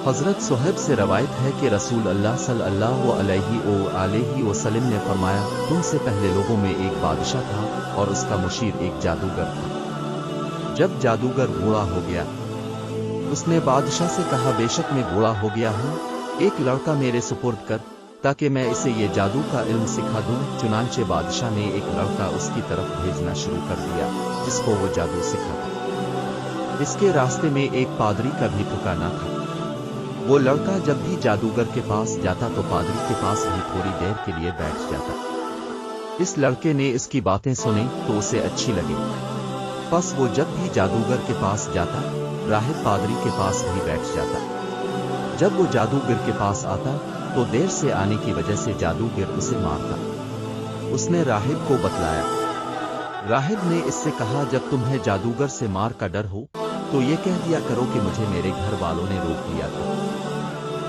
हज़रत सुहैब से रवायत है कि रसूल अल्लाह सल्लल्लाहु अलैहि वसल्लम ने फरमाया, तुमसे पहले लोगों में एक बादशाह था और उसका मुशीर एक जादूगर था। जब जादूगर बूढ़ा हो गया, उसने बादशाह से कहा, बेशक मैं बूढ़ा हो गया हूँ, एक लड़का मेरे सुपुर्द कर ताकि मैं इसे ये जादू का इल्म सिखा दूं। चुनांचे बादशाह ने एक लड़का उसकी तरफ भेजना शुरू कर दिया जिसको वो जादू सिखाता। इसके रास्ते में एक पादरी का भी ठिकाना था। वो लड़का जब भी जादूगर के पास जाता तो पादरी के पास भी थोड़ी देर के लिए बैठ जाता। इस लड़के ने इसकी बातें सुनी तो उसे अच्छी लगी, बस वो जब भी जादूगर के पास जाता, राहिब पादरी के पास भी बैठ जाता। जब वो जादूगर के पास आता तो देर से आने की वजह से जादूगर उसे मारता। उसने राहिब को बतलाया। राहिब ने इससे कहा, जब तुम्हें जादूगर से मार का डर हो तो ये कह दिया करो कि मुझे मेरे घर वालों ने रोक लिया था,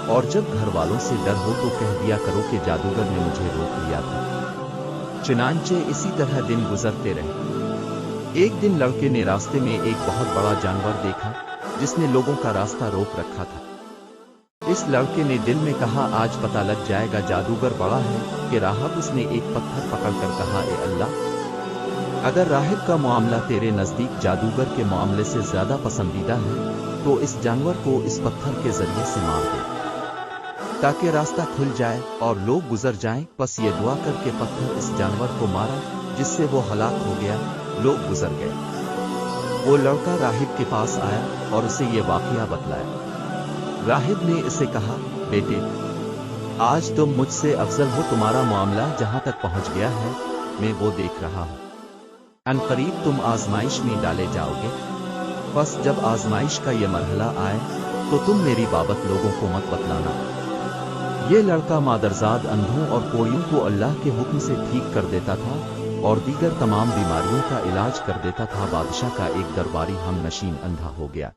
और जब घर वालों से डर हो तो कह दिया करो कि जादूगर ने मुझे रोक लिया था। चुनांचे इसी तरह दिन गुजरते रहे। एक दिन लड़के ने रास्ते में एक बहुत बड़ा जानवर देखा जिसने लोगों का रास्ता रोक रखा था। इस लड़के ने दिल में कहा, आज पता लग जाएगा जादूगर बड़ा है कि राहब। उसने एक पत्थर पकड़कर कहा, ए अल्लाह, अगर राहिब का मामला तेरे नजदीक जादूगर के मामले से ज्यादा पसंदीदा है तो इस जानवर को इस पत्थर के जरिए से मार दे ताकि रास्ता खुल जाए और लोग गुजर जाएं। बस ये दुआ करके पत्थर इस जानवर को मारा जिससे वो हलाक हो गया, लोग गुजर गए। वो लड़का राहिब के पास आया और उसे ये वाकया बतलाया। राहिब ने इसे कहा, बेटे, आज तुम मुझसे अफजल हो, तुम्हारा मामला जहां तक पहुंच गया है मैं वो देख रहा हूं। अनकरीब तुम आजमाइश में डाले जाओगे, बस जब आजमाइश का ये मरहला आए तो तुम मेरी बाबत लोगों को मत बतलाना। ये लड़का मादरजाद अंधों और कोड़ियों को अल्लाह के हुक्म से ठीक कर देता था और दीगर तमाम बीमारियों का इलाज कर देता था। बादशाह का एक दरबारी हम नशीन अंधा हो गया।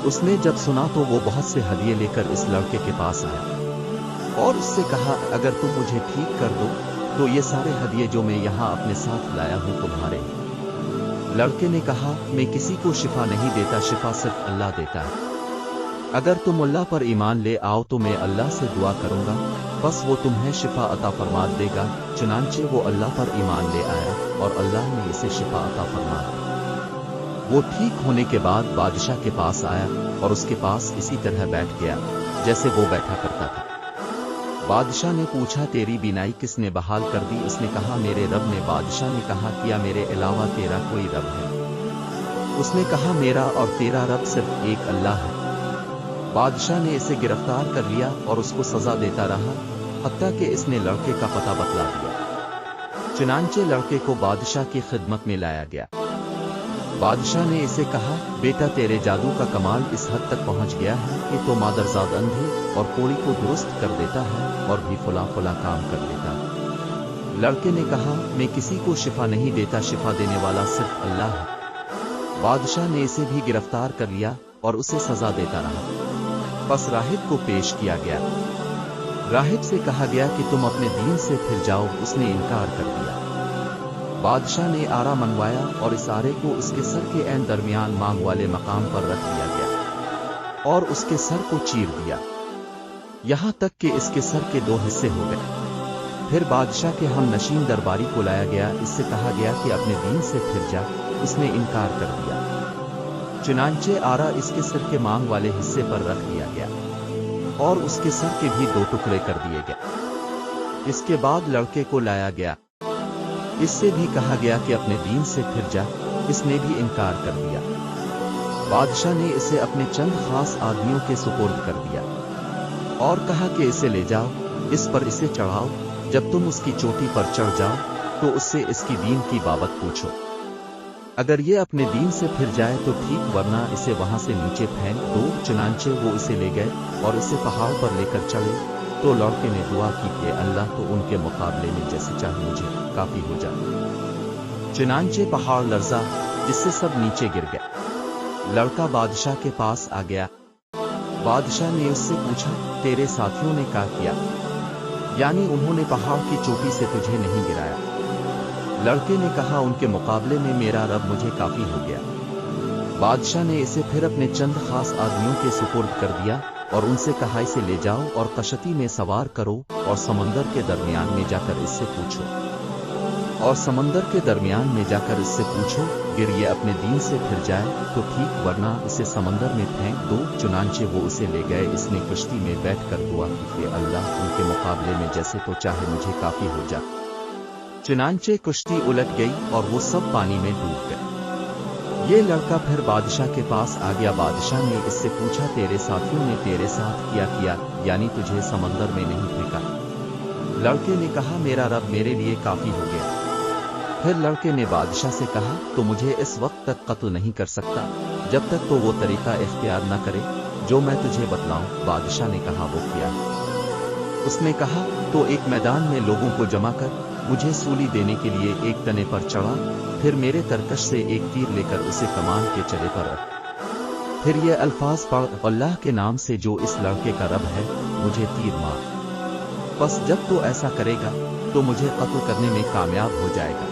उसने जब सुना तो वो बहुत से हदिये लेकर इस लड़के के पास आया और उससे कहा, अगर तुम मुझे ठीक कर दो तो ये सारे हदिये जो मैं यहाँ अपने साथ लाया हूँ तुम्हारे। लड़के ने कहा, मैं किसी को शिफा नहीं देता, शिफा सिर्फ अल्लाह देता है। अगर तुम अल्लाह पर ईमान ले आओ तो मैं अल्लाह से दुआ करूंगा, बस वो तुम्हें शिफा अता फरमा देगा। चुनांचे वो अल्लाह पर ईमान ले आया और अल्लाह ने इसे शिफा अता फरमा दी। वो ठीक होने के बाद बादशाह के पास आया और उसके पास इसी तरह बैठ गया जैसे वो बैठा करता था। बादशाह ने पूछा, तेरी बीनाई किसने बहाल कर दी? उसने कहा, मेरे रब ने। बादशाह ने कहा, क्या मेरे अलावा तेरा कोई रब है? उसने कहा, मेरा और तेरा रब सिर्फ एक अल्लाह है। बादशाह ने इसे गिरफ्तार कर लिया और उसको सजा देता रहा हत्ता कि इसने लड़के का पता बतला दिया। चुनांचे लड़के को बादशाह की खिदमत में लाया गया। बादशाह ने इसे कहा, बेटा, तेरे जादू का कमाल इस हद तक पहुंच गया है कि तो मादरजाद अंधे और कोड़ी को दुरुस्त कर देता है और भी फुला फुला काम कर लेता है। लड़के ने कहा, मैं किसी को शिफा नहीं देता, शिफा देने वाला सिर्फ अल्लाह है। बादशाह ने इसे भी गिरफ्तार कर लिया और उसे सजा देता रहा। बस राहिब को पेश किया गया। राहिब से कहा गया कि तुम अपने दीन से फिर जाओ। उसने इनकार कर दिया। बादशाह ने आरा मनवाया और इस आरे को उसके सर के ऐन दरमियान मांग वाले मकाम पर रख दिया गया और उसके सर को चीर दिया, यहां तक कि इसके सर के दो हिस्से हो गए। फिर बादशाह के हम नशीन दरबारी को लाया गया। इससे कहा गया कि अपने दीन से फिर जा। उसने इनकार कर दिया। चुनांचे आरा इसके सिर के मांग वाले हिस्से पर रख दिया गया और उसके सर के भी दो टुकड़े कर दिए गए। इसके बाद लड़के को लाया गया। इससे भी कहा गया कि अपने दीन से फिर जा। इसने भी इनकार कर दिया। बादशाह ने इसे अपने चंद खास आदमियों के सुपुर्द कर दिया और कहा कि इसे ले जाओ, इस पर इसे चढ़ाओ। जब तुम उसकी चोटी पर चढ़ जाओ तो उससे इसकी दीन की बाबत पूछो। अगर ये अपने दीन से फिर जाए तो ठीक, वरना इसे वहां से नीचे फेंक दो। चुनांचे वो इसे ले गए और इसे पहाड़ पर लेकर चढ़े तो लड़के ने दुआ की कि अल्लाह तो उनके मुकाबले में जैसे चाहे मुझे काफी हो जाए। चुनांचे पहाड़ लर्जा जिससे सब नीचे गिर गए। लड़का बादशाह के पास आ गया। बादशाह ने उससे पूछा, तेरे साथियों ने क्या किया? यानी उन्होंने पहाड़ की चोटी से तुझे नहीं गिराया? लड़के ने कहा, उनके मुकाबले में मेरा रब मुझे काफी हो गया। बादशाह ने इसे फिर अपने चंद खास आदमियों के सुपुर्द कर दिया और उनसे कहा, इसे ले जाओ और कश्ती में सवार करो और समंदर के दरमियान में जाकर इससे पूछो गिर ये अपने दीन से फिर जाए तो ठीक, वरना इसे समंदर में फेंक दो। चुनांचे वो उसे ले गए। इसने कश्ती में बैठकर दुआ की कि अल्लाह, उनके मुकाबले में जैसे तो चाहे मुझे काफी हो जा। चुनांचे कश्ती उलट गई और वो सब पानी में डूब गए। ये लड़का फिर बादशाह के पास आ गया। बादशाह ने इससे पूछा, तेरे साथियों ने तेरे साथ क्या किया, यानी तुझे समंदर में नहीं फेंका? लड़के ने कहा, मेरा रब मेरे लिए काफी हो गया। फिर लड़के ने बादशाह से कहा, तो मुझे इस वक्त तक कत्ल नहीं कर सकता जब तक तो वो तरीका इख्तियार न करे जो मैं तुझे बतलाऊं। बादशाह ने कहा, वो किया? उसने कहा, तो एक मैदान में लोगों को जमा कर मुझे सूली देने के लिए एक तने पर चढ़ा, फिर मेरे तरकश से एक तीर लेकर उसे कमान के चले पर रख। फिर ये अल्फाज पढ़, अल्लाह के नाम से जो इस लड़के का रब है, मुझे तीर मार। बस जब तो ऐसा करेगा तो मुझे कत्ल करने में कामयाब हो जाएगा।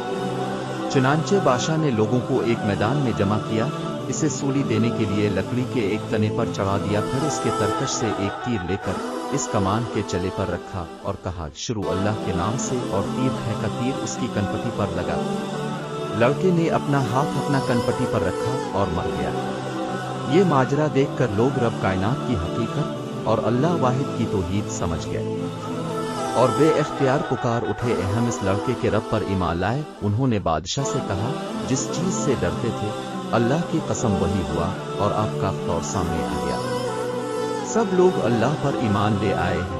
चुनांचे बादशाह ने लोगों को एक मैदान में जमा किया, इसे सूली देने के लिए लकड़ी के एक तने पर चढ़ा दिया, फिर उसके तरकश से एक तीर लेकर इस कमान के चले पर रखा और कहा, शुरू अल्लाह के नाम से, और तीर फेंका। तीर उसकी कनपटी पर लगा। लड़के ने अपना हाथ अपना कनपटी पर रखा और मर गया। ये माजरा देखकर लोग रब कायनात की हकीकत और अल्लाह वाहिद की तौहीद समझ गए और बे इख्तियार पुकार उठे, हम इस लड़के के रब पर ईमान लाए। उन्होंने बादशाह से कहा, जिस चीज से डरते थे अल्लाह की कसम वही हुआ और आपका तौर सामने आ गया। सब लोग अल्लाह पर ईमान ले आए हैं।